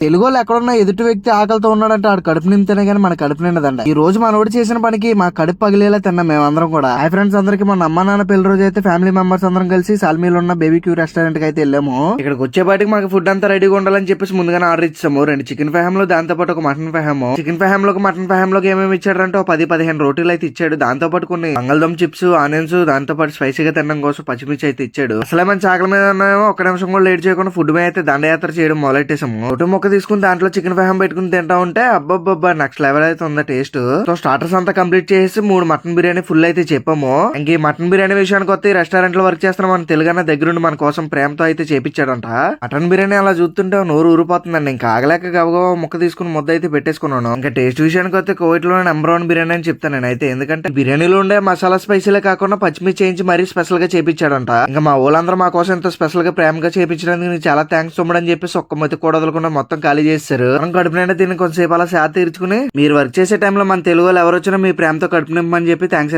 తెలుగు వాళ్ళు ఎక్కడున్నా ఎదుటి వ్యక్తి ఆకలితో ఉన్నాడంటే ఆడు కడుపు నింతేనే గానీ మన కడుపు నిండదండి. ఈ రోజు మనోడు చేసిన పనికి మా కడుపు పగిలేలా తిన్నాం మేమందరం కూడా. హాయ్ ఫ్రెండ్స్ అందరికి, మన అమ్మ నాన్న పెళ్లి రోజు అయితే ఫ్యామిలీ మెంబర్స్ అందరం కలిసి సాల్మీలో ఉన్న బేబీ క్యూ రెస్టారెంట్ కి అయితే వెళ్ళాము. ఇక్కడికి వచ్చేపాటికి మాకు ఫుడ్ అంతా రెడీగా ఉండాలని చెప్పేసి ముందుగానే ఆర్డర్ ఇచ్చాము. 2 చికెన్ ఫెహంలు, దాంతో పాటు ఒక మటన్ ఫెహము. చికెన్ ఫెహంలోకి మటన్ ఫెహంలోకి ఏమేమి ఇచ్చాడంటే ఒక 10-15 రోటీలు అయితే ఇచ్చాడు. దాంతో పాటు కొన్ని బంగాళదుంప చిప్స్, ఆనియన్స్, దాంతో పాటు స్పైసీగా తినడం కోసం పచ్చిమిర్చి అయితే ఇచ్చాడు. అసలే మన చాకల మీద ఉన్నామో ఒక్క నిమిషం కూడా లేట్ చేయకుండా ఫుడ్ మీద అయితే దండయాత్ర చేయడం మొదలెట్టేసాము. ఒకటి మొక్క తీసుకుని దాంట్లో చికెన్ ఫెహం పెట్టుకుని తింటా ఉంటే అబ్బబ్బబ్బా నెక్స్ట్ లెవెల్ అయితే ఉంది టేస్ట్. సో స్టార్టర్స్ అంతా కంప్లీట్ చేసి 3 మటన్ బిర్యానీ ఫుల్ అయితే చెప్పాము. ఇంక ఈ మటన్ బిర్యానీ విషయానికి వస్తే ఈ రెస్టారెంట్ లో వర్క్ చేస్తున్న మన తెలుగన్న దగ్గరుండి మన కోసం ప్రేమతో అయితే చేపించాడంట. మటన్ బిర్యానీ అలా చూస్తుంటే నోరు ఊరిపోతుందండి. ఇంకా ఆగలేక గబగబా ముక్క తీసుకుని ముద్ద అయితే పెట్టేసుకున్నాను. ఇంకా టేస్ట్ విషయానికి వస్తే కోవిడ్ లో నెంబర్ 1 బిర్యానీ అని చెప్తాను నేనైతే. ఎందుకంటే బిర్యానీలో ఉండే మసాలా స్పైసీలే కాకుండా పచ్చిమిర్చి చేయించి మరీ స్పెషల్ గా చేపించాడంట. ఇంకా మా ఊళ్ళందరూ మా కోసం ఎంతో స్పెషల్ గా ప్రేమగా చేపించడానికి నీకు చాలా థ్యాంక్స్ తమ్ముడని చెప్పేసి ఒక్క మెతుకు కూడా వదలకుండా మొత్తం ఖాళీ చేస్తారు. మనం కడుపు నిండా దీన్ని కొంతసేపు అలా శాత తీర్చుకుని మీరు వర్క్ చేసే టైంలో మన తెలుగు వాళ్ళు ఎవరు వచ్చినా మీ ప్రేమతో కడుపు నింపమని చెప్పి థ్యాంక్స్